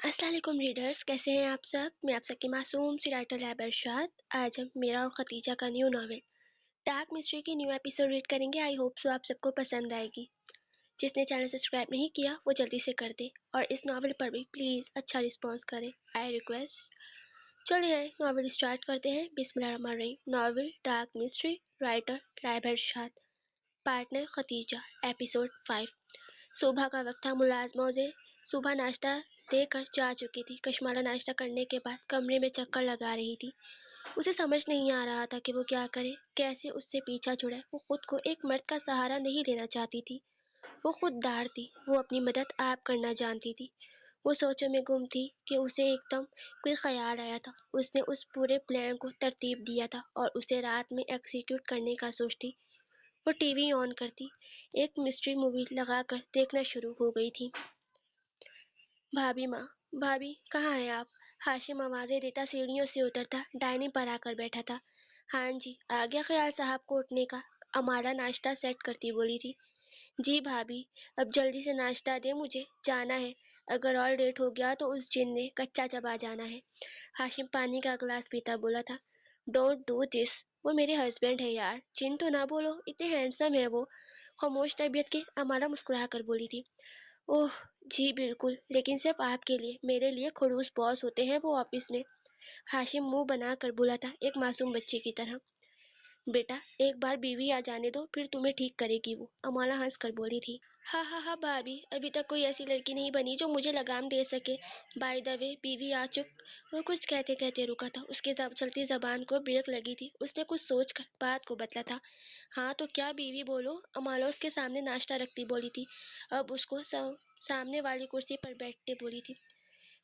السلام علیکم ریڈرز، کیسے ہیں آپ سب؟ میں آپ سب کی معصوم سی رائٹر لیب ارشاد۔ آج ہم میرا اور ختیجہ کا نیو ناول ڈارک مسٹری کی نیو ایپیسوڈ ریڈ کریں گے۔ آئی ہوپ سو آپ سب کو پسند آئے گی۔ جس نے چینل سبسکرائب نہیں کیا وہ جلدی سے کر دے اور اس ناول پر بھی پلیز اچھا رسپانس کریں، آئی ریکویسٹ۔ چلیے ناول اسٹارٹ کرتے ہیں۔ بسم اللہ الرحمن الرحیم۔ Novel dark mystery, writer Laib Irshad, partner Khatija, episode 5۔ صبح کا وقت تھا۔ ملازمہ اسے صبح ناشتہ دے کر جا چکی تھی۔ کشمالہ ناشتہ کرنے کے بعد کمرے میں چکر لگا رہی تھی۔ اسے سمجھ نہیں آ رہا تھا کہ وہ کیا کرے، کیسے اس سے پیچھا چھڑائے۔ وہ خود کو ایک مرد کا سہارا نہیں لینا چاہتی تھی۔ وہ خود دار تھی، وہ اپنی مدد آپ کرنا جانتی تھی۔ وہ سوچوں میں گم تھی کہ اسے ایک دم کوئی خیال آیا تھا۔ اس نے اس پورے پلان کو ترتیب دیا تھا اور اسے رات میں ایکسیکیوٹ کرنے کا سوچتی۔ وہ ٹی وی آن کرتی، ایک مسٹری مووی لگا کر دیکھنا شروع ہو گئی تھی۔ بھابھی ماں، بھابھی کہاں ہیں آپ؟ ہاشم آوازیں دیتا سیڑھیوں سے اترتا ڈائننگ پر آ کر بیٹھا تھا۔ ہاں جی، آ گیا خیال صاحب کو اٹھنے کا؟ امالہ ناشتہ سیٹ کرتی بولی تھی۔ جی بھابھی، اب جلدی سے ناشتہ دے، مجھے جانا ہے۔ اگر اور لیٹ ہو گیا تو اس جن نے کچا چبا جانا ہے۔ ہاشم پانی کا گلاس پیتا بولا تھا۔ ڈونٹ ڈو دس، وہ میرے ہسبینڈ ہے یار، جن تو نہ بولو، اتنے ہینڈسم ہے وہ۔ خاموش طبیعت کے امالہ مسکرا کر بولی تھی۔ اوہ جی بالکل، لیکن صرف آپ کے لیے، میرے لیے خڑوس باس ہوتے ہیں وہ آفس میں۔ ہاشم منہ بنا کر بولا تھا ایک معصوم بچے کی طرح۔ بیٹا ایک بار بیوی آ جانے دو، پھر تمہیں ٹھیک کرے گی وہ، امالہ ہنس کر بولی تھی۔ ہاں ہاں ہاں بھابھی، ابھی تک کوئی ایسی لڑکی نہیں بنی جو مجھے لگام دے سکے۔ بائی دا وے بیوی آ چک۔ وہ کچھ کہتے کہتے رکا تھا، اس کے چلتی زبان کو بریک لگی تھی۔ اس نے کچھ سوچ کر بات کو بدلا تھا۔ ہاں تو کیا بیوی بولو، امالہ اس کے سامنے ناشتہ رکھتی بولی تھی، اب اس کو سامنے والی کرسی پر بیٹھتے بولی تھی۔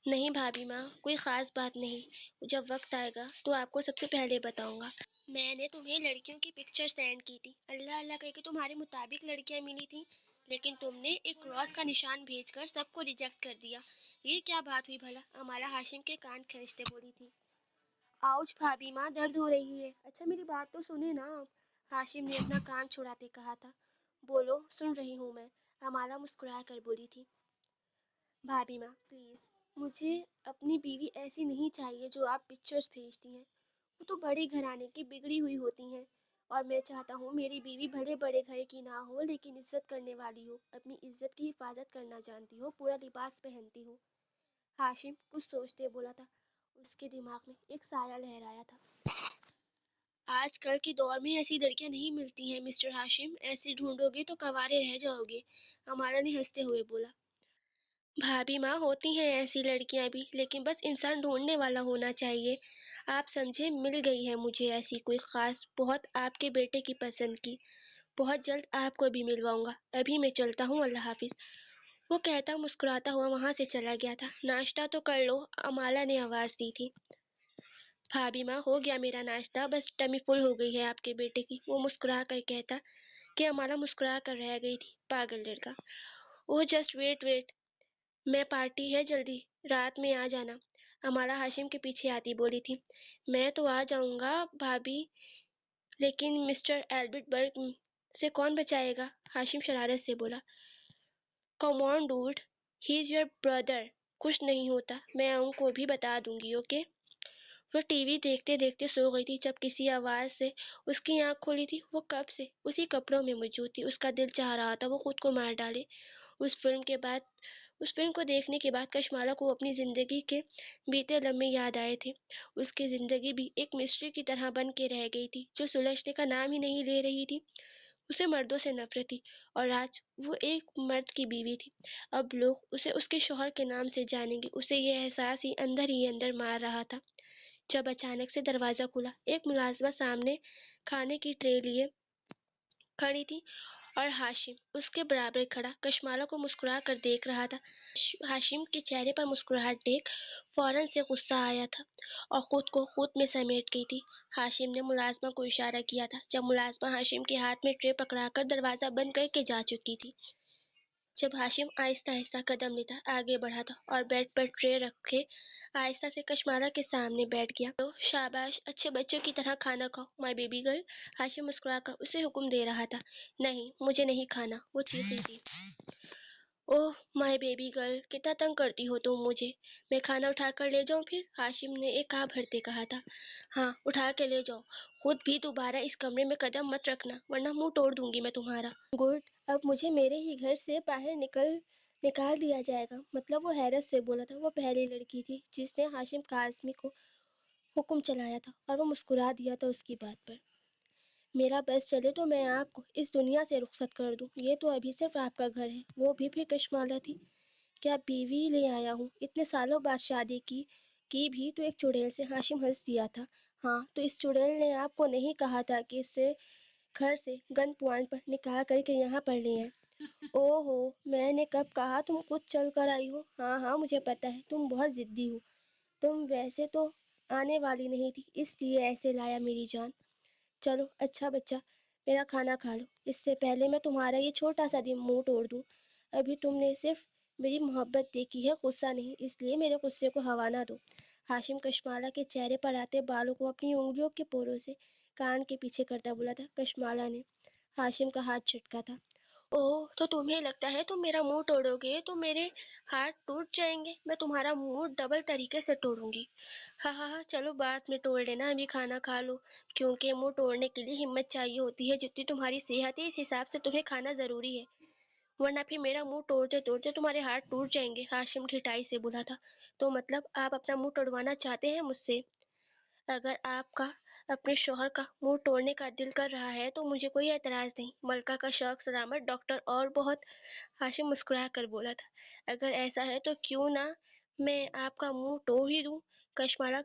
نہیں بھابھی ماں، کوئی خاص بات نہیں، جب وقت آئے گا تو آپ کو سب سے پہلے بتاؤں گا۔ میں نے تمہیں لڑکیوں کی پکچر سینڈ کی تھی، اللہ اللہ کہہ کے تمہارے مطابق لڑکیاں ملی تھیں، لیکن تم نے ایک کراس کا نشان بھیج کر سب کو ریجیکٹ کر دیا۔ یہ کیا بات ہوئی بھلا؟ امالہ ہاشم کے کان کھینچتے بولی تھی۔ آؤچ بھابھی ماں، درد ہو رہی ہے۔ اچھا میری بات تو سنیں نا آپ، ہاشم نے اپنا کان چھڑاتے کہا تھا۔ بولو، سن رہی ہوں میں، امالہ مسکرا کر بولی تھی۔ بھابھی ماں پلیز، مجھے اپنی بیوی ایسی نہیں چاہیے جو آپ پکچرز بھیجتی ہیں۔ وہ تو بڑے گھرانے کی بگڑی ہوئی ہوتی ہیں، اور میں چاہتا ہوں میری بیوی بھلے بڑے گھر کی نہ ہو لیکن عزت کرنے والی ہو، اپنی عزت کی حفاظت کرنا جانتی ہو، پورا لباس پہنتی ہو۔ ہاشم کچھ سوچتے بولا تھا۔ اس کے دماغ میں ایک سایہ لہرایا تھا۔ آج کل کے دور میں ایسی لڑکیاں نہیں ملتی ہیں مسٹر ہاشم، ایسی ڈھونڈو گے تو کوارے رہ جاؤ گے، امالہ نے ہنستے ہوئے بولا۔ بھابھی ماں ہوتی ہیں ایسی لڑکیاں بھی، لیکن بس انسان ڈھونڈنے والا ہونا چاہیے۔ آپ سمجھے، مل گئی ہے مجھے ایسی کوئی خاص، بہت آپ کے بیٹے کی پسند کی۔ بہت جلد آپ کو بھی ملواؤں گا۔ ابھی میں چلتا ہوں، اللہ حافظ۔ وہ کہتا مسکراتا ہوا وہاں سے چلا گیا تھا۔ ناشتہ تو کر لو، امالہ نے آواز دی تھی۔ بھابھی ماں ہو گیا میرا ناشتہ، بس ٹمی فل ہو گئی ہے آپ کے بیٹے کی، وہ مسکرا کر کہتا کہ امالہ مسکرا کر رہ گئی تھی۔ پاگل لڑکا۔ اوہ جسٹ ویٹ ویٹ، میں پارٹی ہے، جلدی رات میں آ جانا، امالہ ہاشم کے پیچھے آتی بولی تھی۔ میں تو آ جاؤں گا بھابھی، لیکن مسٹر ایلبرٹ برگ سے کون بچائے گا؟ ہاشم شرارت سے بولا۔ کم آن ڈوڈ، ہی از یور بردر، کچھ نہیں ہوتا، میں ان کو بھی بتا دوں گی، اوکے؟ وہ ٹی وی دیکھتے دیکھتے سو گئی تھی جب کسی آواز سے اس کی آنکھ کھولی تھی۔ وہ کب سے اسی کپڑوں میں موجود تھی۔ اس کا دل چاہ رہا تھا وہ خود کو مار ڈالے۔ اس فلم کو دیکھنے کے بعد کشمالہ کو اپنی زندگی کے بیتے لمحے یاد آئے تھے۔ اس کی زندگی بھی ایک مسٹری کی طرح بن کے رہ گئی تھی جو سلجھنے کا نام ہی نہیں لے رہی تھی۔ اسے مردوں سے نفرت تھی، اور آج وہ ایک مرد کی بیوی تھی۔ اب لوگ اسے اس کے شوہر کے نام سے جانیں گے۔ اسے یہ احساس ہی اندر مار رہا تھا جب اچانک سے دروازہ کھلا۔ ایک ملازمہ سامنے کھانے کی ٹرے لیے کھڑی تھی اور ہاشم اس کے برابر کھڑا کشمالہ کو مسکرا کر دیکھ رہا تھا۔ ہاشم کے چہرے پر مسکراہٹ دیکھ فوراً سے غصہ آیا تھا اور خود کو خود میں سمیٹ گئی تھی۔ ہاشم نے ملازمہ کو اشارہ کیا تھا جب ملازمہ ہاشم کے ہاتھ میں ٹرے پکڑا کر دروازہ بند کر کے جا چکی تھی۔ جب ہاشم آہستہ آہستہ قدم لیتا آگے بڑھا تھا اور بیڈ پر ٹرے رکھے آہستہ سے کشمالہ کے سامنے بیٹھ گیا۔ تو شاباش، اچھے بچوں کی طرح کھانا کھاؤ مائی بیبی گرل، ہاشم مسکرا کر اسے حکم دے رہا تھا۔ نہیں، مجھے نہیں کھانا، وہ چیخی تھی۔ ओह माय बेबी गर्ल, कितना तंग करती हो तुम मुझे। मैं खाना उठा कर ले जाऊं फिर? हाशिम ने एक आ भरते कहा था। हाँ, उठा के ले जाओ। खुद भी दोबारा इस कमरे में कदम मत रखना, वरना मुंह तोड़ दूंगी मैं तुम्हारा। गुड, अब मुझे मेरे ही घर से बाहर निकाल दिया जाएगा। मतलब वो हैरत से बोला था। वो पहली लड़की थी जिसने हाशिम काजमी को हुक्म चलाया था, और वो मुस्कुरा दिया था उसकी बात पर। मेरा बस चले तो मैं आपको इस दुनिया से रुखसत कर दूं। ये तो अभी सिर्फ आपका घर है। वो भी फिर कश्माला थी। क्या बीवी ले आया हूँ? इतने सालों बाद शादी की भी तो एक चुड़ैल से। हाशिम हंस दिया था। हाँ, तो इस चुड़ैल ने आपको नहीं कहा था कि इससे घर से गन पॉइंट पर निकाह करके यहाँ पर ले आए? ओहो, मैंने कब कहा तुम खुद चल कर आई हो? हाँ हाँ, मुझे पता है तुम बहुत जिद्दी हो। तुम वैसे तो आने वाली नहीं थी, इसलिए ऐसे लाया मेरी जान। चलो अच्छा बच्चा, मेरा खाना खा लो, इससे पहले मैं तुम्हारा ये छोटा सा दिल मुंह तोड़ दूं। अभी तुमने सिर्फ मेरी मोहब्बत देखी है, गुस्सा नहीं, इसलिए मेरे गुस्से को हवा ना दो। हाशिम कशमाला के चेहरे पर आते बालों को अपनी उंगलियों के पोरों से कान के पीछे करता बोला था। कशमाला ने हाशिम का हाथ झटका था। ओह, तो तुम्हें लगता है तुम मेरा मुंह तोड़ोगे तो मेरे हाथ टूट जाएंगे? मैं तुम्हारा मुंह डबल तरीके से तोड़ूंगी। हाँ हाँ हाँ, चलो बाद में तोड़ लेना, अभी खाना खा लो। क्योंकि मुंह तोड़ने के लिए हिम्मत चाहिए होती है, जितनी तुम्हारी सेहत है इस हिसाब से तुम्हें खाना जरूरी है, वरना फिर मेरा मुंह तोड़ते तोड़ते तुम्हारे हाथ टूट जाएंगे। हाशिम ठिठाई से बोला था। तो मतलब आप अपना मुंह तोड़वाना चाहते हैं मुझसे? अगर आपका अपने शौहर का मुंह तोड़ने का दिल कर रहा है तो मुझे कोई एतराज नहीं। मलका का शौक सलामत डॉक्टर और बहुत। हाशिम मुस्कुरा कर बोला था। अगर ऐसा है तो क्यों ना मैं आपका मुंह तोड़ ही दूं। कश्माला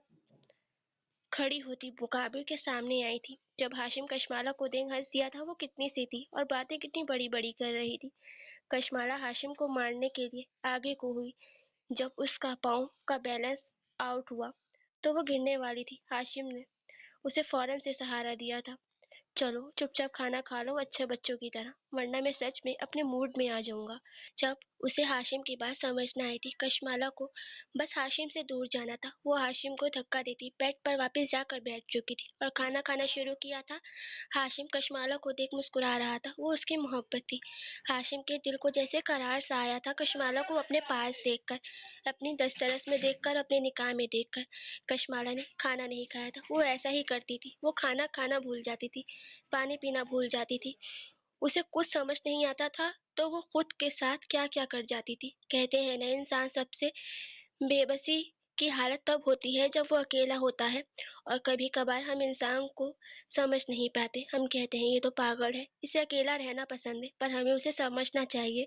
खड़ी होती मुकाबिल के सामने आई थी। जब हाशिम कशमाला को देख हंस दिया था, वो कितनी सी थी और बातें कितनी बड़ी बड़ी कर रही थी। कशमाला हाशिम को मारने के लिए आगे को हुई। जब उसका पाँव का बैलेंस आउट हुआ तो वो गिरने वाली थी। हाशिम ने उसे फौरन से सहारा दिया था। चलो चुपचाप खाना खा लो अच्छे बच्चों की तरह, वरना मैं सच में अपने मूड में आ जाऊंगा। जब उसे हाशिम की बात समझ न आई थी, कशमाला को बस हाशिम से दूर जाना था। वो हाशिम को धक्का देती बेड पर वापस जाकर बैठ चुकी थी और खाना खाना शुरू किया था। हाशिम कशमाला को देख मुस्कुरा रहा था। वो उसकी मोहब्बत थी। हाशिम के दिल को जैसे करार सा आया था कशमाला को अपने पास देखकर, अपनी दस्तरस में देखकर, अपने निकाह में देखकर। कशमाला ने खाना नहीं खाया था। वो ऐसा ही करती थी। वो खाना खाना भूल जाती थी, पानी पीना भूल जाती थी। उसे कुछ समझ नहीं आता था तो वो खुद के साथ क्या क्या कर जाती थी। कहते हैं ना, इंसान सबसे बेबसी की हालत तब होती है जब वो अकेला होता है। और कभी कभार हम इंसान को समझ नहीं पाते। हम कहते हैं ये तो पागल है, इसे अकेला रहना पसंद है, पर हमें उसे समझना चाहिए।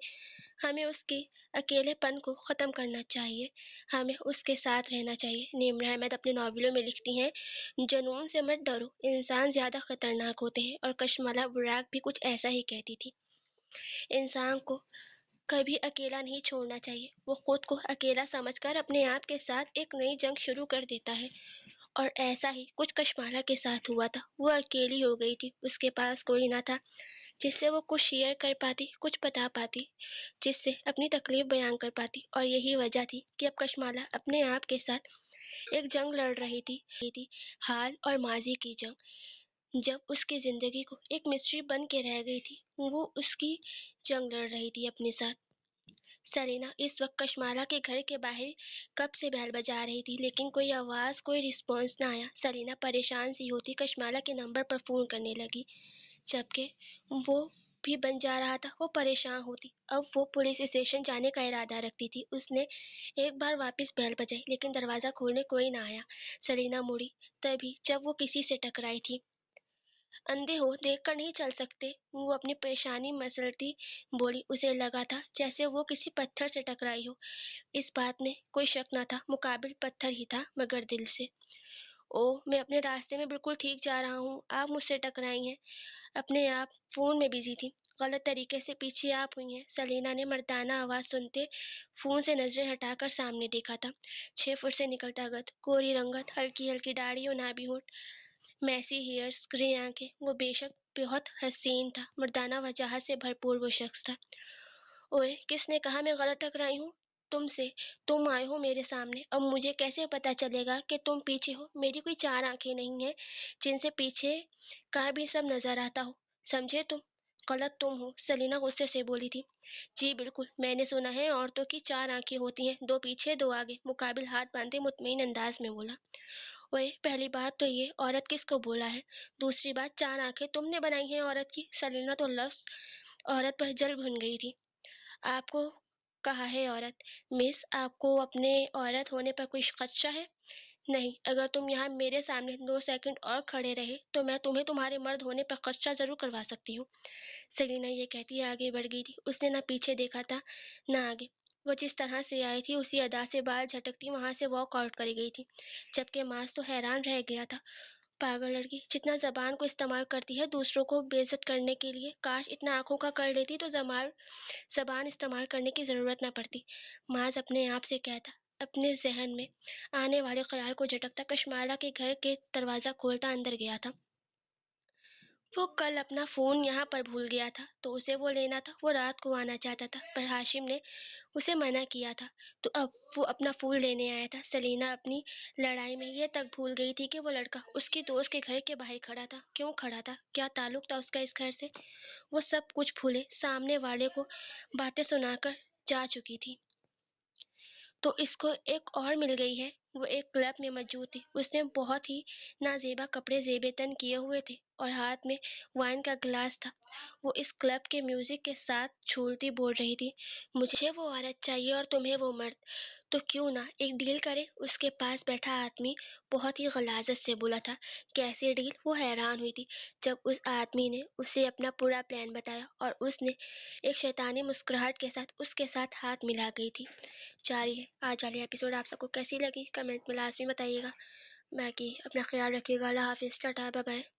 हमें उसके अकेलेपन को ख़त्म करना चाहिए। हमें उसके साथ रहना चाहिए। निम्र अहमद अपने नॉवेलों में लिखती हैं, जुनून से मत डरो, इंसान ज़्यादा खतरनाक होते हैं। और कशमला बुराक भी कुछ ऐसा ही कहती थी। इंसान को कभी अकेला नहीं छोड़ना चाहिए। वो खुद को अकेला समझकर अपने आप के साथ एक नई जंग शुरू कर देता है। और ऐसा ही कुछ कशमाला के साथ हुआ था। वो अकेली हो गई थी। उसके पास कोई ना था जिससे वो कुछ शेयर कर पाती, कुछ बता पाती, जिससे अपनी तकलीफ बयान कर पाती। और यही वजह थी कि अब कशमाला अपने आप के साथ एक जंग लड़ रही थी, हाल और माजी की जंग। जब उसकी जिंदगी को एक मिस्ट्री बन के रह गई थी, वो उसकी जंग लड़ रही थी अपने साथ। सरीना इस वक्त कशमाला के घर के बाहर कब से बैल बजा रही थी, लेकिन कोई आवाज, कोई रिस्पॉन्स ना आया। सरीना परेशान सी होती कशमाला के नंबर पर फोन करने लगी, जबकि वो भी बन जा रहा था। वो परेशान होती। अब वो पुलिस स्टेशन जाने का इरादा रखती थी। उसने एक बार वापस बेल बजाई, लेकिन दरवाजा खोलने कोई ना आया। सरीना मुड़ी तभी जब वो किसी से टकराई थी। अंधे हो देखकर नहीं चल सकते, वो अपनी परेशानी मसलती बोली। उसे लगा था जैसे वो किसी पत्थर से टकराई हो। इस बात में कोई शक न था, मुकाबिल पत्थर ही था, मगर दिल से। ओह, मैं अपने रास्ते में बिल्कुल ठीक जा रहा हूँ, आप मुझसे टकराई हैं। अपने आप फोन में बिजी थी, गलत तरीके से पीछे आप हुई हैं। सलीना ने मर्दाना आवाज सुनते फोन से नजरें हटाकर सामने देखा था। 6 फुट से निकलता कद, गोरी रंगत, हल्की हल्की दाढ़ी और नाभि होठ, मैसी हेयर्स, ग्रे आंखें। वो बेशक बहुत हसीन था, मर्दाना वजाहत से भरपूर वो शख्स था। ओए, किसने कहा मैं गलत टकराई हूँ तुमसे? तुम आए हो मेरे सामने, अब मुझे कैसे पता चलेगा कि तुम पीछे हो? मेरी कोई 4 आंखें नहीं है जिनसे पीछे का भी सब नजर आता हो, समझे तुम? गलत तुम हो, सलीना गुस्से से बोली थी। जी बिल्कुल, मैंने सुना है औरतों की 4 आंखें होती हैं, 2 पीछे 2 आगे, मुकाबिल हाथ बांधे मुतमईन अंदाज में बोला। ओए पहली बात तो ये औरत किसको बोला है, दूसरी बात 4 आंखें तुमने बनाई हैं औरत की। सलीना तो लफ्ज औरत पर जल भुन गई थी। आपको कहा है औरत, मिस आपको अपने औरत होने पर कोई खदशा है? नहीं, अगर तुम यहाँ मेरे सामने 2 सेकंड और खड़े रहे तो मैं तुम्हें तुम्हारे मर्द होने पर खदशा जरूर करवा सकती हूँ। सेलिना ये कहती आगे बढ़ गई थी। उसने ना पीछे देखा था ना आगे। वो जिस तरह से आई थी उसी अदा से बाल झटकती वहां से वॉक आउट करी गई थी, जबकि मास तो हैरान रह गया था। पागल लड़की, जितना जबान को इस्तेमाल करती है दूसरों को बेइज्जत करने के लिए, काश इतना आंखों का कर लेती तो जबान इस्तेमाल करने की जरूरत न पड़ती। माज अपने आप से कहता, अपने जहन में आने वाले ख्याल को झटकता कशमाला के घर के दरवाजा खोलता अंदर गया था। वो कल अपना फ़ोन यहाँ पर भूल गया था, तो उसे वो लेना था। वो रात को आना चाहता था, पर हाशिम ने उसे मना किया था, तो अब वो अपना फ़ोन लेने आया था। सलीना अपनी लड़ाई में ये तक भूल गई थी कि वो लड़का उसकी दोस्त के घर के बाहर खड़ा था। क्यों खड़ा था? क्या ताल्लुक था उसका इस घर से? वो सब कुछ भूले सामने वाले को बातें सुनाकर जा चुकी थी। तो इसको एक और मिल गई है। वो एक क्लब में मौजूद थी। उसने बहुत ही नाजेबा कपड़े जेबे तन किए हुए थे और हाथ में वाइन का गिलास था। वो इस क्लब के म्यूजिक के साथ झूलती बोल रही थी, मुझे वो औरत चाहिए और तुम्हें वो मर्द। तो क्यों ना एक डील करे? उसके पास बैठा आदमी बहुत ही गलाजत से बोला था। कैसी डील? वो हैरान हुई थी जब उस आदमी ने उसे अपना पूरा प्लान बताया और उसने एक शैतानी मुस्कुराहट के साथ उसके साथ हाथ मिला गई थी। जारी है आज वाली एपिसोड आप सबको कैसी लगी कमेंट में लाजमी बताइएगा। बाकी अपना ख्याल रखिएगा। अल्लाह हाफिज़, टाटा, बाय बाय।